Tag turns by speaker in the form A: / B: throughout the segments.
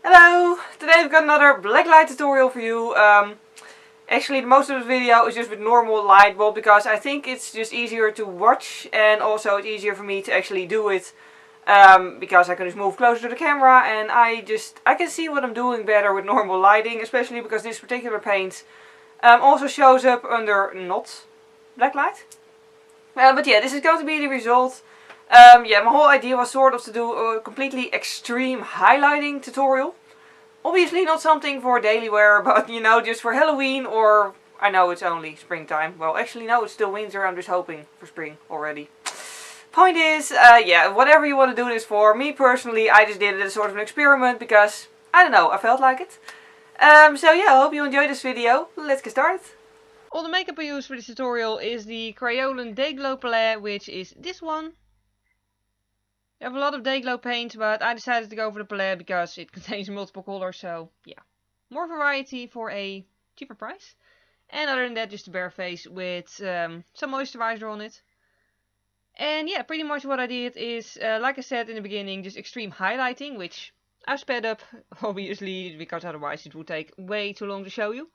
A: Hello! Today we've got another Blacklight tutorial for you. Actually, most of the video is just with normal light bulb because I think it's just easier to watch and also it's easier for me to actually do it because I can just move closer to the camera and I can see what I'm doing better with normal lighting, especially because this particular paint also shows up under not blacklight. But yeah, this is going to be the result. Yeah, my whole idea was sort of to do a completely extreme highlighting tutorial. Obviously not something for daily wear, but you know, just for Halloween or... I know it's only springtime. Well, actually no, it's still winter. I'm just hoping for spring already. Point is, yeah, whatever you want to do this for. Me personally, I just did it as sort of an experiment because, I don't know, I felt like it. So yeah, I hope you enjoyed this video. Let's get started. All the makeup I use for this tutorial is the Kryolan Day Glow palette, which is this one. I have a lot of Day Glow paint, but I decided to go for the palette because it contains multiple colors, so yeah. More variety for a cheaper price. And other than that, just a bare face with some moisturizer on it. And yeah, pretty much what I did is, like I said in the beginning, just extreme highlighting, which I've sped up, obviously, because otherwise it would take way too long to show you.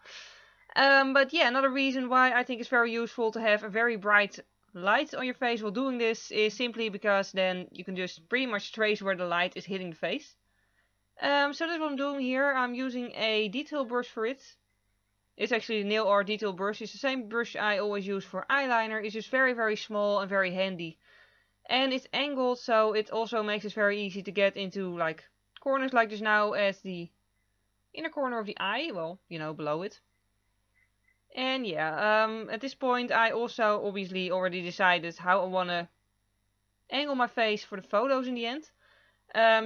A: But yeah, another reason why I think it's very useful to have a very bright light on your face while doing this is simply because then you can just pretty much trace where the light is hitting the face. So that's what I'm doing here. I'm using a detail brush for it. It's actually a nail art detail brush. It's the same brush I always use for eyeliner. It's just very small and very handy. And it's angled, so it also makes it very easy to get into like corners like this now as the inner corner of the eye. Well, you know, below it. And yeah, at this point I also obviously already decided how I want to angle my face for the photos in the end.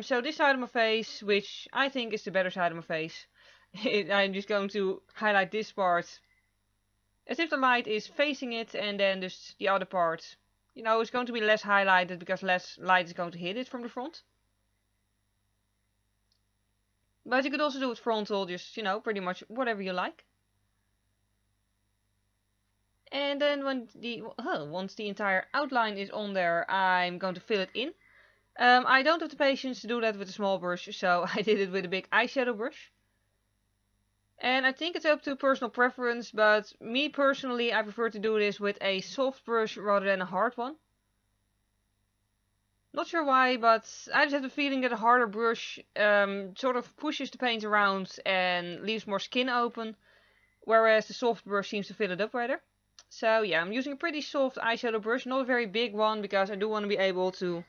A: So this side of my face, which I think is the better side of my face, I'm just going to highlight this part as if the light is facing it, and then just the other part, you know, is going to be less highlighted because less light is going to hit it from the front. But you could also do it frontal, just, you know, pretty much whatever you like. And then once the entire outline is on there, I'm going to fill it in. I don't have the patience to do that with a small brush, so I did it with a big eyeshadow brush. And I think it's up to personal preference, but me personally, I prefer to do this with a soft brush rather than a hard one. Not sure why, but I just have the feeling that a harder brush sort of pushes the paint around and leaves more skin open, whereas the soft brush seems to fill it up better. So yeah, I'm using a pretty soft eyeshadow brush, not a very big one, because I do want to be able to,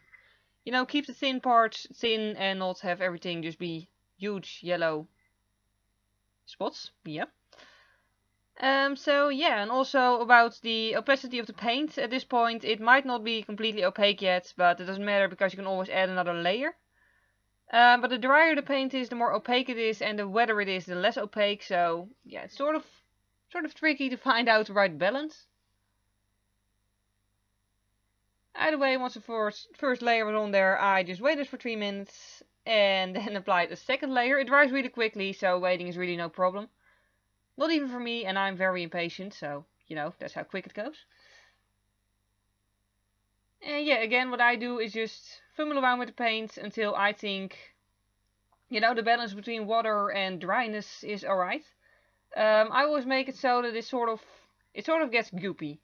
A: you know, keep the thin parts thin and not have everything just be huge yellow spots. Yeah. So yeah, and also about the opacity of the paint. At this point, it might not be completely opaque yet, but it doesn't matter because you can always add another layer. But the drier the paint is, the more opaque it is, and the wetter it is, the less opaque. So yeah, it's sort of tricky to find out the right balance. Either way, once the first layer was on there, I just waited for 3 minutes and then applied a second layer. It dries really quickly, so waiting is really no problem. Not even for me, and I'm very impatient, so, you know, that's how quick it goes. And yeah, again, what I do is just fumble around with the paint until I think, you know, the balance between water and dryness is alright. I always make it so that it sort of gets goopy.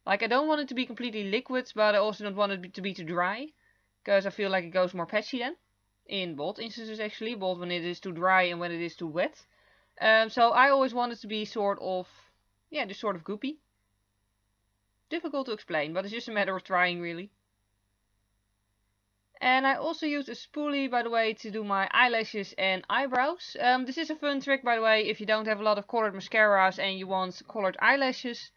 A: Like, I don't want it to be completely liquid, but I also don't want it to be too dry, because I feel like it goes more patchy then. In both instances, actually, both when it is too dry and when it is too wet. So I always want it to be sort of, yeah, just sort of goopy. Difficult to explain, but it's just a matter of trying, really. And I also use a spoolie, by the way, to do my eyelashes and eyebrows. This is a fun trick, by the way, if you don't have a lot of colored mascaras and you want colored eyelashes.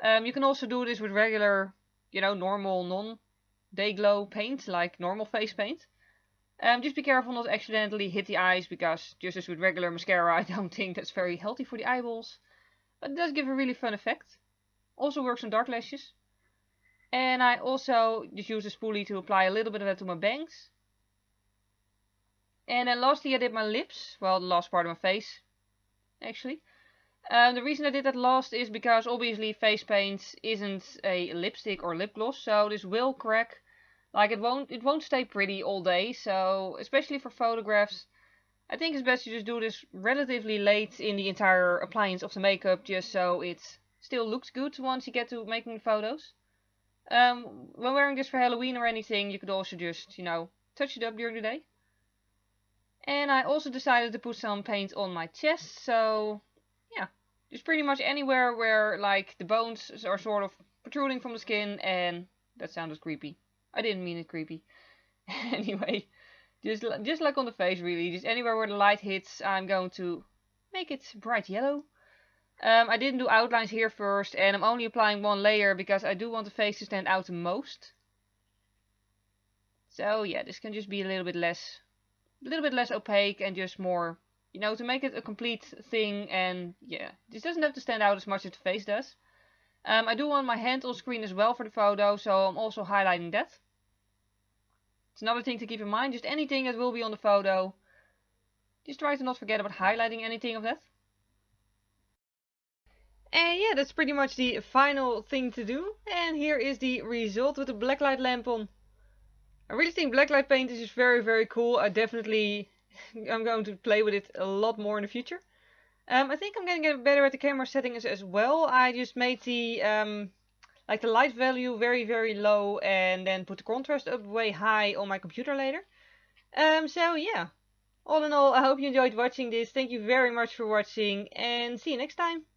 A: You can also do this with regular, you know, normal non-day glow paint, like normal face paint. Just be careful not to accidentally hit the eyes, because just as with regular mascara, I don't think that's very healthy for the eyeballs. But it does give a really fun effect. Also works on dark lashes. And I also just use a spoolie to apply a little bit of that to my bangs. And then lastly I did my lips. Well, the last part of my face, actually. The reason I did that last is because obviously face paint isn't a lipstick or lip gloss, so this will crack. Like, it won't stay pretty all day, so especially for photographs, I think it's best to just do this relatively late in the entire appliance of the makeup, just so it still looks good once you get to making the photos. When wearing this for Halloween or anything, you could also just, you know, touch it up during the day. And I also decided to put some paint on my chest, so yeah, just pretty much anywhere where like the bones are sort of protruding from the skin, and that sounded creepy. I didn't mean it creepy. Anyway, just like on the face really, just anywhere where the light hits, I'm going to make it bright yellow. I didn't do outlines here first, and I'm only applying one layer because I do want the face to stand out the most. So yeah, this can just be a little bit less opaque and just more, you know, to make it a complete thing. And yeah, this doesn't have to stand out as much as the face does. I do want my hand on screen as well for the photo, so I'm also highlighting that. It's another thing to keep in mind, just anything that will be on the photo, just try to not forget about highlighting anything of that. And yeah, that's pretty much the final thing to do. And here is the result with the blacklight lamp on. I really think blacklight paint is just very cool. I'm going to play with it a lot more in the future. I think I'm gonna get better at the camera settings as well. I just made the like the light value very low, and then put the contrast up way high on my computer later. So yeah, all in all, I hope you enjoyed watching this. Thank you very much for watching, and see you next time.